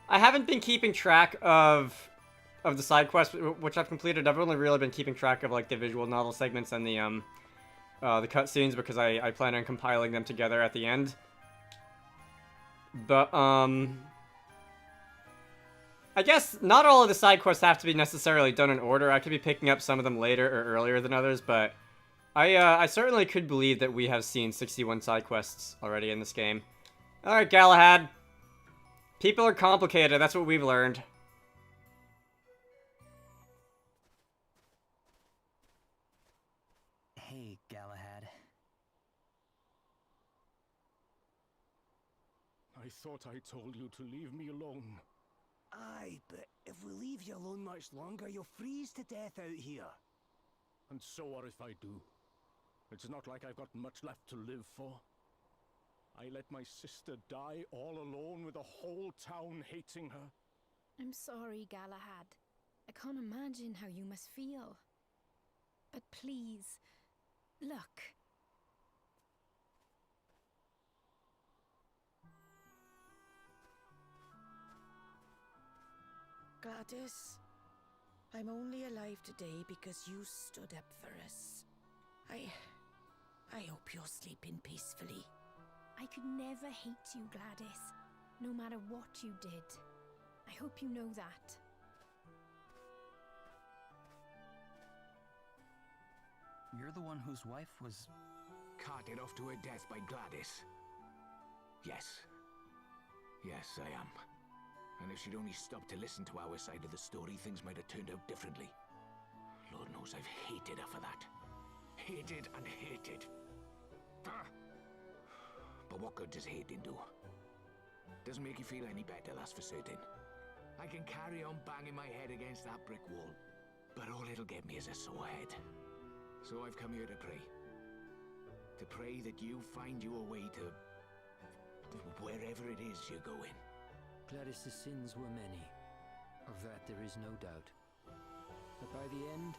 I haven't been keeping track of the side quests which I've completed. I've only really been keeping track of like the visual novel segments and the cutscenes because I plan on compiling them together at the end. But I guess not all of the side quests have to be necessarily done in order. I could be picking up some of them later or earlier than others, but I certainly could believe that we have seen 61 side quests already in this game. Alright, Galahad. People are complicated, that's what we've learned. Hey, Galahad. I thought I told you to leave me alone. Aye, but if we leave you alone much longer, you'll freeze to death out here. And so what if I do? It's not like I've got much left to live for. I let my sister die all alone with the whole town hating her. I'm sorry, Galahad. I can't imagine how you must feel. But please, look. Gladys, I'm only alive today because you stood up for us. I hope you're sleeping peacefully. I could never hate you, Gladys, no matter what you did. I hope you know that. You're the one whose wife was Carted off to her death by Gladys. Yes. Yes, I am. And if she'd only stopped to listen to our side of the story, things might have turned out differently. Lord knows I've hated her for that. Hated and hated. But what good does hating do? Doesn't make you feel any better, that's for certain. I can carry on banging my head against that brick wall, but all it'll get me is a sore head. So I've come here to pray. To pray that you find your way to wherever it is you're going. Gladys' sins were many. Of that there is no doubt. But by the end,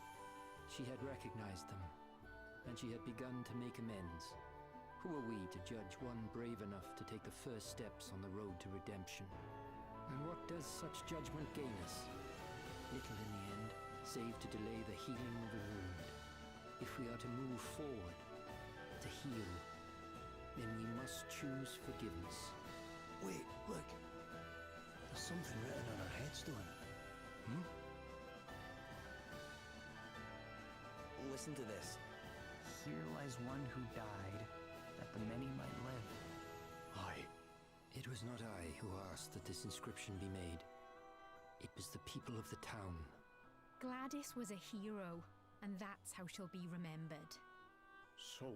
she had recognized them, and she had begun to make amends. Who are we to judge one brave enough to take the first steps on the road to redemption? And what does such judgment gain us? Little in the end, save to delay the healing of a wound. If we are to move forward, to heal, then we must choose forgiveness. Wait, look. There's something written on her headstone. Listen to this. Here lies one who died, that the many might live. Aye. It was not I who asked that this inscription be made. It was the people of the town. Gladys was a hero, and that's how she'll be remembered. So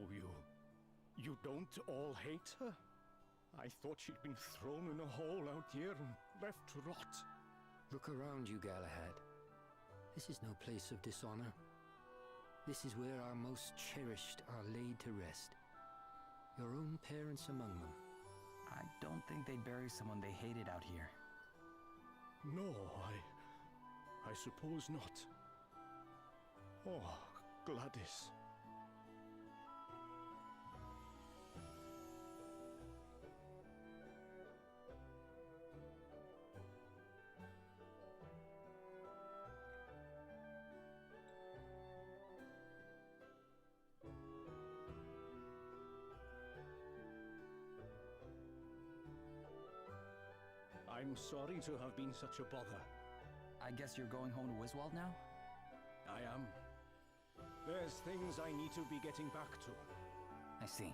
you don't all hate her? I thought she'd been thrown in a hole out here and left to rot. Look around you, Galahad. This is no place of dishonor. This is where our most cherished are laid to rest. Your own parents among them. I don't think they'd bury someone they hated out here. No, I suppose not. Oh, Gladys. I'm sorry to have been such a bother. I guess you're going home to Wiswald now? I am. There's things I need to be getting back to. I see.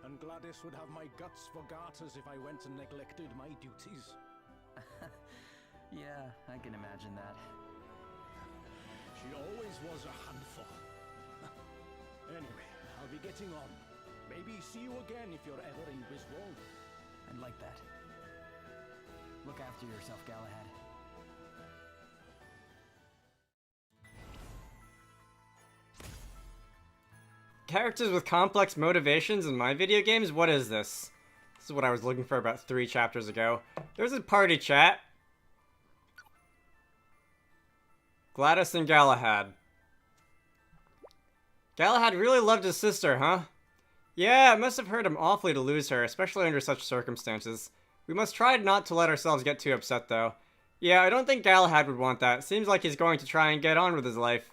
And Gladys would have my guts for garters if I went and neglected my duties. Yeah, I can imagine that. She always was a handful. Anyway, I'll be getting on. Maybe see you again if you're ever in Wiswald. I'd like that. Look after yourself, Galahad. Characters with complex motivations in my video games? What is this? This is what I was looking for about 3 chapters ago. There's a party chat. Gladys and Galahad. Galahad really loved his sister, huh? Yeah, it must have hurt him awfully to lose her, especially under such circumstances. We must try not to let ourselves get too upset, though. Yeah, I don't think Galahad would want that. Seems like he's going to try and get on with his life.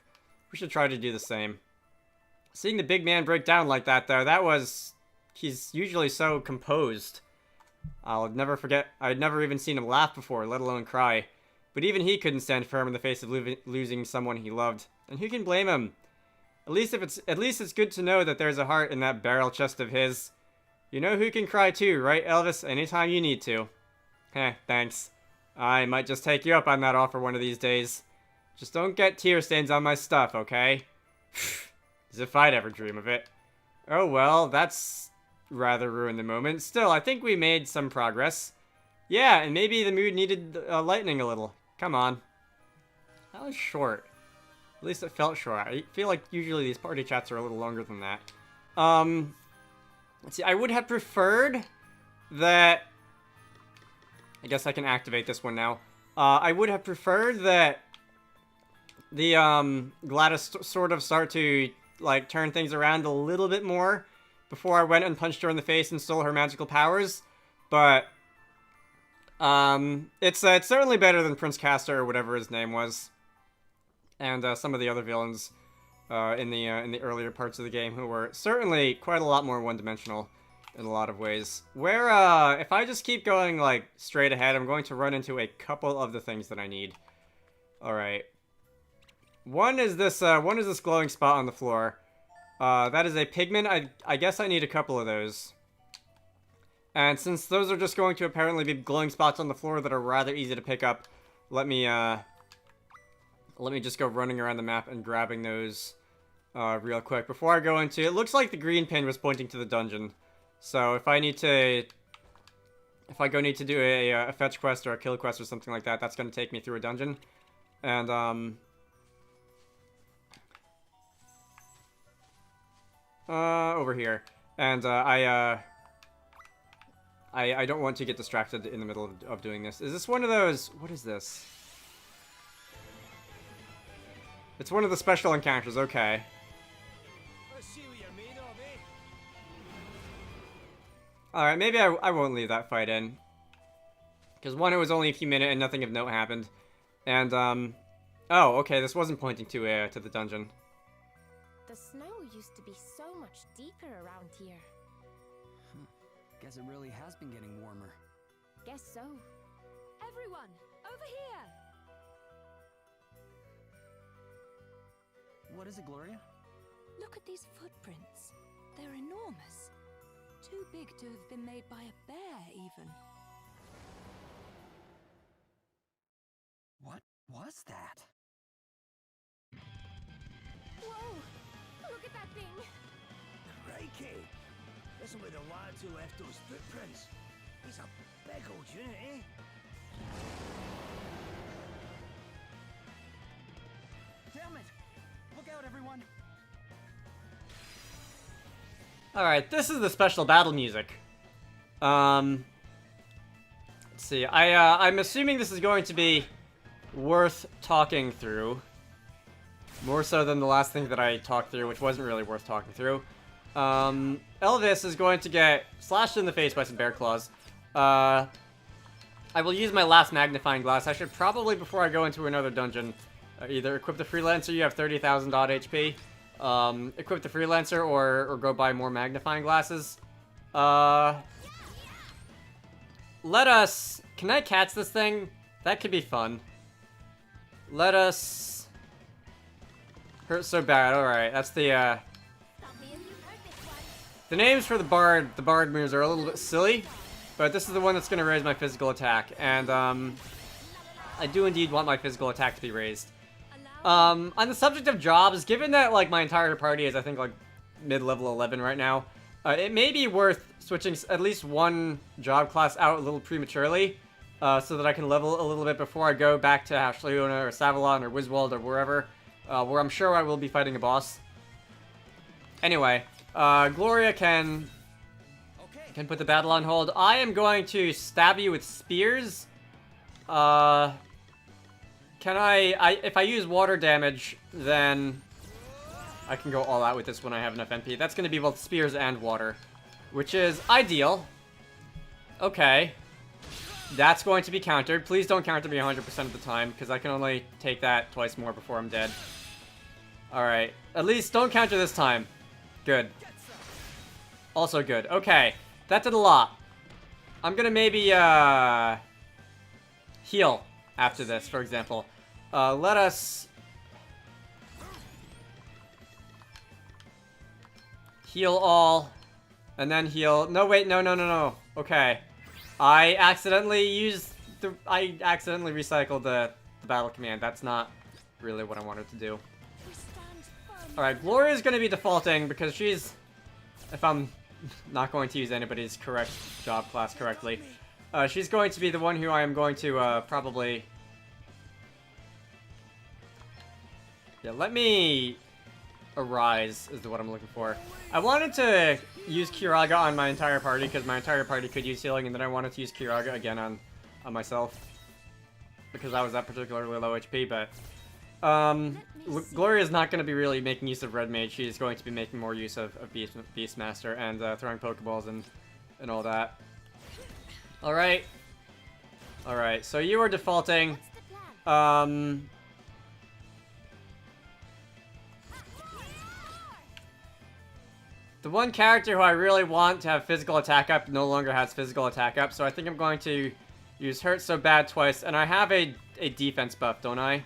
We should try to do the same. Seeing the big man break down like that, though, that was... He's usually so composed. I'll never forget, I'd never even seen him laugh before, let alone cry. But even he couldn't stand firm in the face of losing someone he loved. And who can blame him? At least it's good to know that there's a heart in that barrel chest of his. You know who can cry too, right, Elvis? Anytime you need to. Heh, thanks. I might just take you up on that offer one of these days. Just don't get tear stains on my stuff, okay? As if I'd ever dream of it. Oh well, that's rather ruined the moment. Still, I think we made some progress. Yeah, and maybe the mood needed lightening a little. Come on. That was short. At least it felt short. I feel like usually these party chats are a little longer than that. Let's see, I would have preferred that... I guess I can activate this one now. I would have preferred that the Gladys sort of start to like turn things around a little bit more before I went and punched her in the face and stole her magical powers. But it's certainly better than Prince Castor or whatever his name was, and some of the other villains in the earlier parts of the game who were certainly quite a lot more one-dimensional in a lot of ways. Where if I just keep going like straight ahead, I'm going to run into a couple of the things that I need. All right. One is this glowing spot on the floor. That is a pigment. I guess I need a couple of those. And since those are just going to apparently be glowing spots on the floor that are rather easy to pick up, let me just go running around the map and grabbing those real quick before I go into. It looks like the green pin was pointing to the dungeon. So if I need to do a fetch quest or a kill quest or something like that, that's going to take me through a dungeon. And over here. And I don't want to get distracted in the middle of doing this. Is this one of those... What is this? It's one of the special encounters, okay. Alright, maybe I won't leave that fight in. Because one, it was only a few minutes and nothing of note happened. And, oh, okay, this wasn't pointing to the dungeon. The snow used to be so much deeper around here. Guess it really has been getting warmer. Guess so. Everyone, over here! What is it, Gloria? Look at these footprints. They're enormous. Too big to have been made by a bear, even. What was that? Whoa! Look at that thing! Crikey! This will be the lads who left those footprints. He's a big old unit, eh? Damn it! Look out, everyone! Alright, this is the special battle music. Let's see. I'm assuming this is going to be worth talking through. More so than the last thing that I talked through, which wasn't really worth talking through. Elvis is going to get slashed in the face by some bear claws. I will use my last magnifying glass. I should probably, before I go into another dungeon, either equip the Freelancer, you have 30,000 odd HP. Equip the Freelancer or go buy more magnifying glasses. Let us... Can I catch this thing? That could be fun. Let us... Hurt so bad. Alright, that's the, The names for the bard moves are a little bit silly, but this is the one that's going to raise my physical attack, and, I do indeed want my physical attack to be raised. On the subject of jobs, given that, like, my entire party is, I think, like, mid-level 11 right now, it may be worth switching at least one job class out a little prematurely, so that I can level a little bit before I go back to Ashleona or Savalon or Wiswald or wherever, where I'm sure I will be fighting a boss. Anyway, Gloria can put the battle on hold. I am going to stab you with spears. Can if I use water damage, then I can go all out with this when I have enough MP. That's going to be both spears and water, which is ideal. Okay. That's going to be countered. Please don't counter me 100% of the time, because I can only take that twice more before I'm dead. Alright. At least don't counter this time. Good. Also good. Okay. That did a lot. I'm gonna maybe, heal after this, for example. Let us... heal all. And then heal... No, wait. No. Okay. I accidentally recycled the battle command. That's not really what I wanted to do. Alright, Gloria's gonna be defaulting because she's... If I'm not going to use anybody's correct job class correctly. She's going to be the one who I am going to, probably... Yeah, let me... Arise is what I'm looking for. I wanted to use Kiraga on my entire party because my entire party could use healing, and then I wanted to use Kiraga again on myself because I was at particularly low HP, but Gloria's not going to be really making use of Red Mage. She's going to be making more use of Beastmaster and throwing Pokeballs and all that. Alright. Alright, so you are defaulting. The one character who I really want to have physical attack up no longer has physical attack up, so I think I'm going to use Hurt So Bad twice, and I have a defense buff, don't I?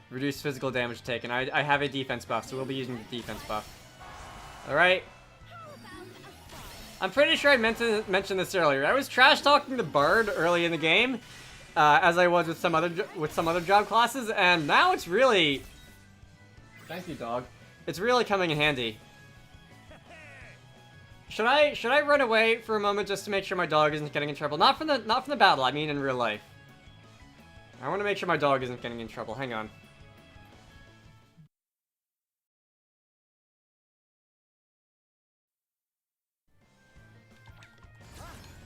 Reduce physical damage taken. I have a defense buff, so we'll be using the defense buff. Alright. I'm pretty sure I meant to mention this earlier. I was trash-talking the Bard early in the game, as I was with some other job classes, and now it's really... Thank you, dog. It's really coming in handy. Should I run away for a moment just to make sure my dog isn't getting in trouble? Not from the battle, I mean in real life. I want to make sure my dog isn't getting in trouble. Hang on.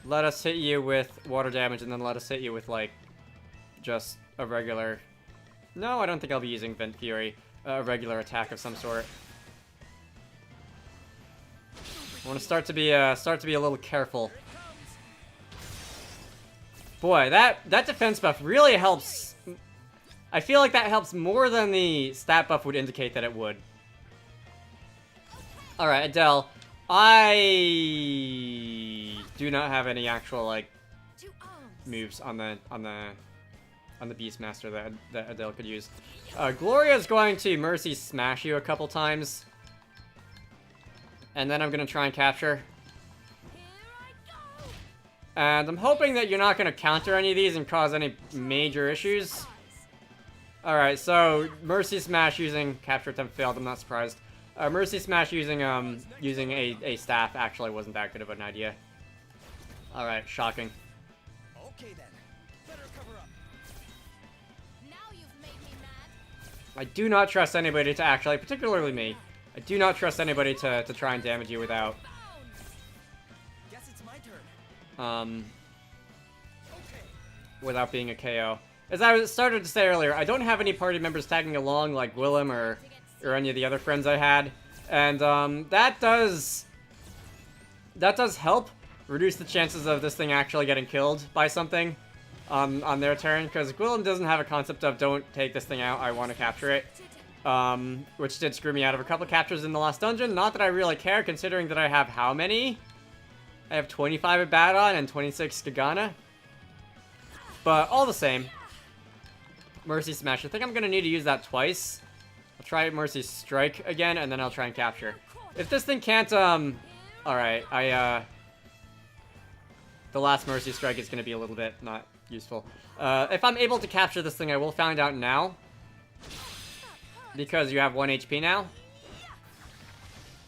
Let us hit you with water damage, and then let us hit you with, like, just a regular... No, I don't think I'll be using Vent Fury. A regular attack of some sort. I want to start to be a little careful. Boy, that defense buff really helps. I feel like that helps more than the stat buff would indicate that it would. All right, Adele. I do not have any actual like moves on the Beastmaster that Adele could use. Gloria's going to Mercy Smash you a couple times. And then I'm going to try and capture. And I'm hoping that you're not going to counter any of these and cause any major issues. Alright, so Mercy Smash using capture attempt failed, I'm not surprised. Mercy Smash using a staff actually wasn't that good of an idea. Alright, shocking. Okay then. Better cover up. I do not trust anybody to actually, particularly me, I do not trust anybody to try and damage you without, Guess it's my turn. without being a KO. As I started to say earlier, I don't have any party members tagging along like Willem or any of the other friends I had, and that does help reduce the chances of this thing actually getting killed by something on their turn, because Gwillem doesn't have a concept of don't take this thing out, I want to capture it, which did screw me out of a couple captures in the last dungeon. Not that I really care, considering that I have how many? I have 25 Abaddon and 26 Skagana. But all the same, Mercy Smash. I think I'm going to need to use that twice. I'll try Mercy Strike again, and then I'll try and capture. If this thing can't, alright, the last Mercy Strike is going to be a little bit not useful. If I'm able to capture this thing, I will find out now. Because you have 1 HP now.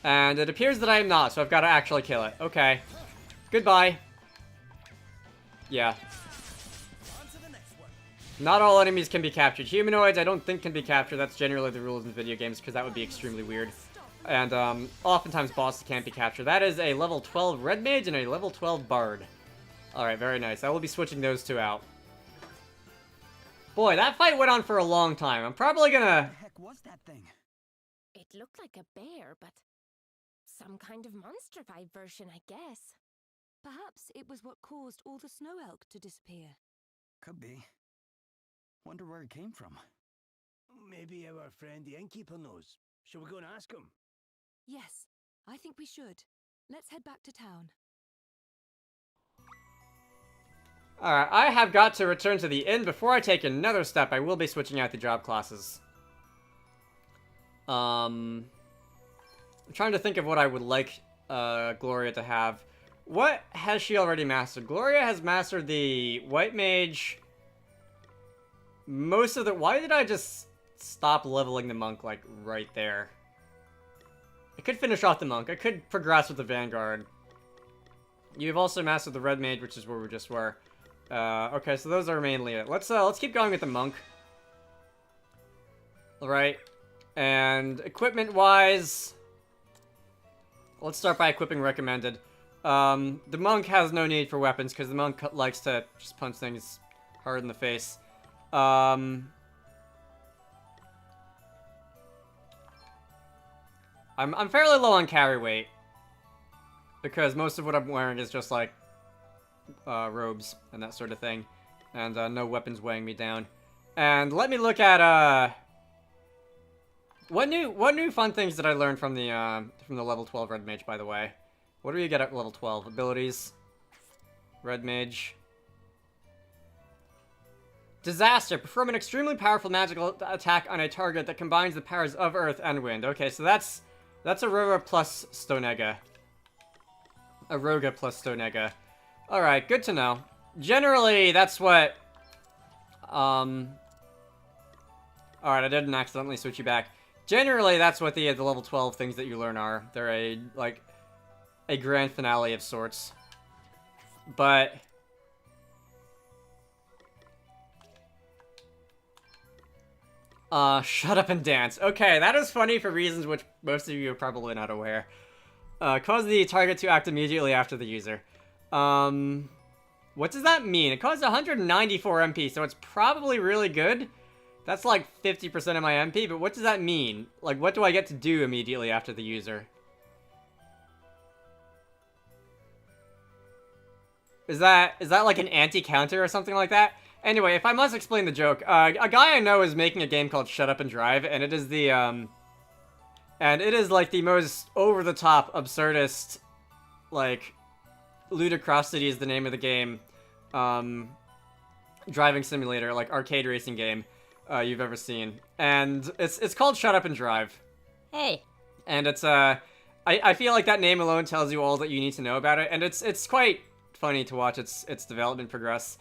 And it appears that I am not, so I've got to actually kill it. Okay. Goodbye. Yeah. Not all enemies can be captured. Humanoids, I don't think can be captured. That's generally the rules in video games, because that would be extremely weird. And oftentimes bosses can't be captured. That is a level 12 Red Mage and a level 12 Bard. Alright, very nice. I will be switching those two out. Boy, that fight went on for a long time. I'm probably gonna... What the heck was that thing? It looked like a bear, but some kind of monster-fied version, I guess. Perhaps it was what caused all the snow elk to disappear. Could be. Wonder where it came from. Maybe our friend the innkeeper knows. Shall we go and ask him? Yes, I think we should. Let's head back to town. Alright, I have got to return to the inn. Before I take another step, I will be switching out the job classes. I'm trying to think of what I would like Gloria to have. What has she already mastered? Gloria has mastered the White Mage. Most of the... Why did I just stop leveling the monk, like, right there? I could finish off the monk. I could progress with the Vanguard. You've also mastered the Red Mage, which is where we just were. Okay, so those are mainly it. Let's keep going with the monk. Alright. And equipment-wise... Let's start by equipping recommended. The monk has no need for weapons, because the monk likes to just punch things hard in the face. I'm fairly low on carry weight. Because most of what I'm wearing is just, like, robes and that sort of thing. And, no weapons weighing me down. And let me look at, What new fun things did I learn from the level 12 Red Mage, by the way? What do you get at level 12? Abilities. Red Mage. Disaster. Perform an extremely powerful magical attack on a target that combines the powers of Earth and Wind. Okay, so that's Aurora plus Stonega. Aroga plus Stonega. Alright, good to know. Generally, that's what... Alright, I didn't accidentally switch you back. Generally, that's what the level 12 things that you learn are. They're a grand finale of sorts. But... shut up and dance. Okay, that is funny for reasons which most of you are probably not aware. Cause the target to act immediately after the user. What does that mean? It costs 194 MP, so it's probably really good. That's like 50% of my MP, but what does that mean? Like, what do I get to do immediately after the user? Is that like an anti-counter or something like that? Anyway, if I must explain the joke, a guy I know is making a game called Shut Up and Drive, and it is the, and it is like the most over-the-top, absurdist, like, Ludicrosity is the name of the game, driving simulator, like arcade racing game, you've ever seen. And it's called Shut Up and Drive. Hey. And it's, I feel like that name alone tells you all that you need to know about it, and it's quite funny to watch its development progress.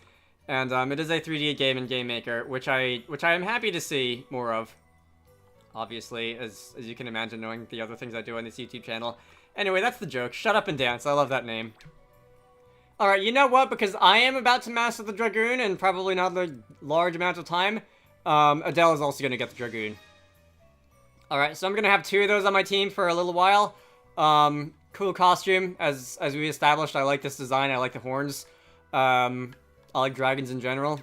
And it is a 3D game in Game Maker, which I am happy to see more of. Obviously, as you can imagine, knowing the other things I do on this YouTube channel. Anyway, that's the joke. Shut up and dance. I love that name. Alright, you know what? Because I am about to master the Dragoon, and probably not a large amount of time, Adele is also going to get the Dragoon. Alright, so I'm going to have 2 of those on my team for a little while. Cool costume, as we established. I like this design. I like the horns. I like dragons in general,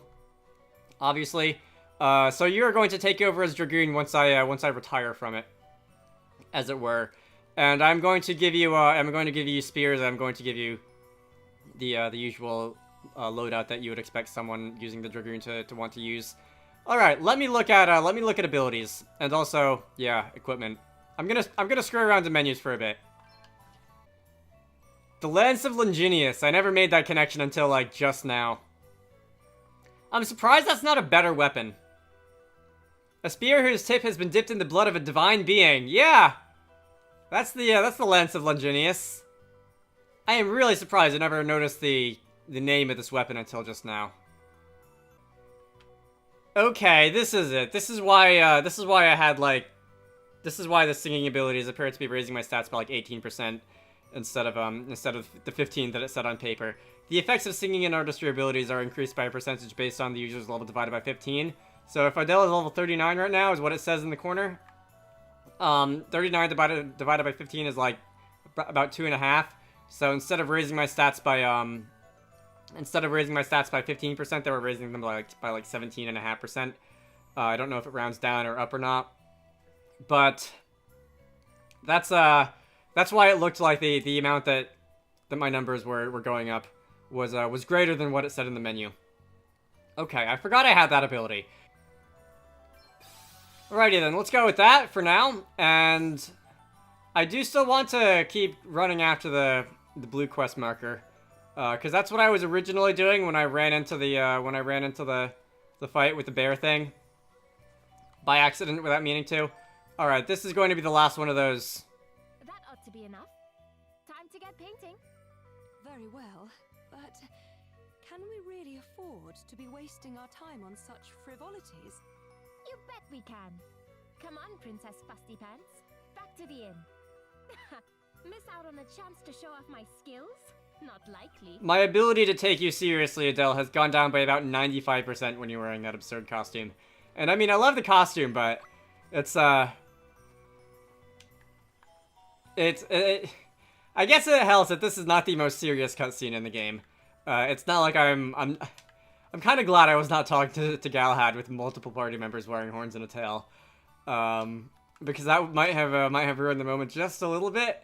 obviously. So you're going to take over as Dragoon once I retire from it, as it were. And I'm going to give you spears. And I'm going to give you the usual loadout that you would expect someone using the Dragoon to want to use. All right, let me look at abilities and also equipment. I'm gonna screw around the menus for a bit. The Lance of Longinus. I never made that connection until like just now. I'm surprised that's not a better weapon. A spear whose tip has been dipped in the blood of a divine being. Yeah! That's the Lance of Longinus. I am really surprised I never noticed the name of this weapon until just now. Okay, this is it. This is why I had like... This is why the singing abilities appear to be raising my stats by like 18% instead of the 15 that it said on paper. The effects of singing and artistry abilities are increased by a percentage based on the user's level divided by 15. So if Adele is level 39 right now, is what it says in the corner. 39 divided by 15 is like about 2.5. So instead of raising my stats by 15%, they were raising them by like 17.5%. I don't know if it rounds down or up or not, but that's why it looked like the amount that that my numbers were going up was greater than what it said in the menu. Okay, I forgot I had that ability. Alrighty then, let's go with that for now. And I do still want to keep running after the blue quest marker, because that's what I was originally doing when I ran into the fight with the bear thing by accident without meaning to. All right, this is going to be the last one of those. That ought to be enough. Time to get painting. Very well, but can we really afford to be wasting our time on such frivolities? You bet we can. Come on, Princess Fusty Pants. Back to the inn. Miss out on a chance to show off my skills? Not likely. My ability to take you seriously, Adele, has gone down by about 95% when you're wearing that absurd costume. And I mean, I love the costume, but it's I guess it helps that this is not the most serious cutscene in the game. It's not like I'm kind of glad I was not talking to Galahad with multiple party members wearing horns and a tail, because that might have ruined the moment just a little bit.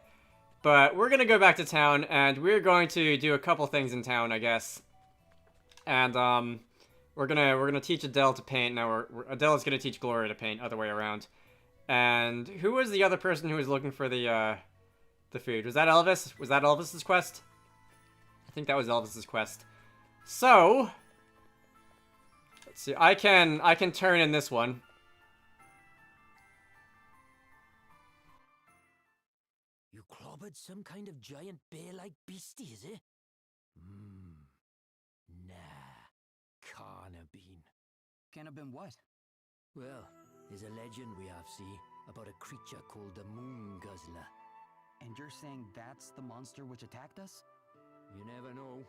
But we're gonna go back to town, and we're going to do a couple things in town, I guess. And we're gonna teach Adele to paint. Now Adele's gonna teach Gloria to paint, other way around. And who was the other person who was looking for the food? Was that Elvis? Was that Elvis's quest? I think that was Elvis's quest. So let's see. I can turn in this one. You clobbered some kind of giant bear-like beastie, is it? Nah, can't have been. Can't have been what? Well, there's a legend we have, see, about a creature called the Moon Guzzler. And you're saying that's the monster which attacked us? You never know.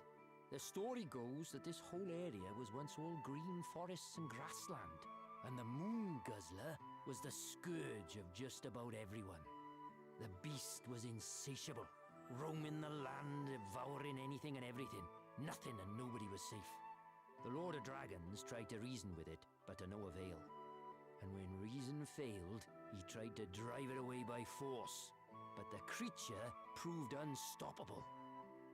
The story goes that this whole area was once all green forests and grassland, and the Moon Guzzler was the scourge of just about everyone. The beast was insatiable, roaming the land, devouring anything and everything. Nothing and nobody was safe. The Lord of Dragons tried to reason with it, but to no avail. And when reason failed, he tried to drive it away by force. But the creature proved unstoppable.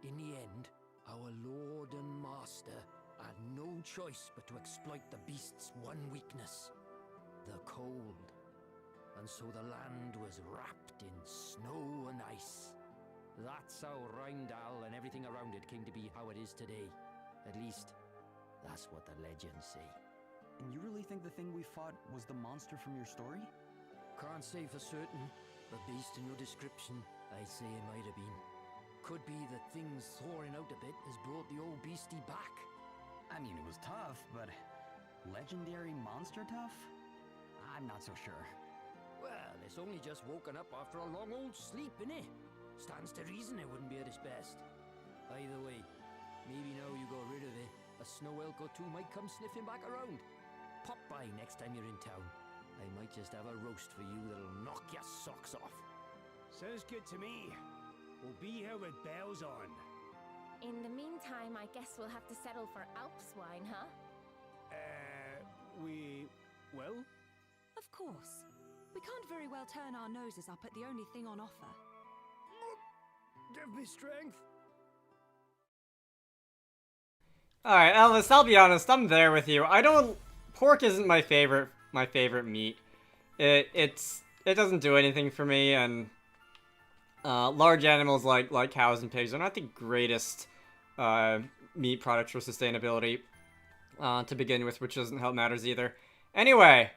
In the end, our Lord and Master had no choice but to exploit the beast's one weakness, the cold. And so the land was wrapped in snow and ice. That's how Rheindal and everything around it came to be how it is today. At least, that's what the legends say. And you really think the thing we fought was the monster from your story? Can't say for certain, but based on your description, I'd say it might have been. Could be that things thawing out a bit has brought the old beastie back. I mean, it was tough, but legendary monster tough? I'm not so sure. Well, it's only just woken up after a long old sleep, innit? Stands to reason it wouldn't be at its best. Either way, maybe now you got rid of it, a snow elk or two might come sniffing back around. Pop by next time you're in town. I might just have a roast for you that'll knock your socks off. Sounds good to me. We'll be here with bells on. In the meantime, I guess we'll have to settle for Alps wine, huh? Well? Of course. We can't very well turn our noses up at the only thing on offer. Give me strength. Alright, Elvis, I'll be honest, I'm there with you. Pork isn't my favorite meat. It doesn't do anything for me, and large animals like cows and pigs are not the greatest meat products for sustainability to begin with, which doesn't help matters either. Anyway,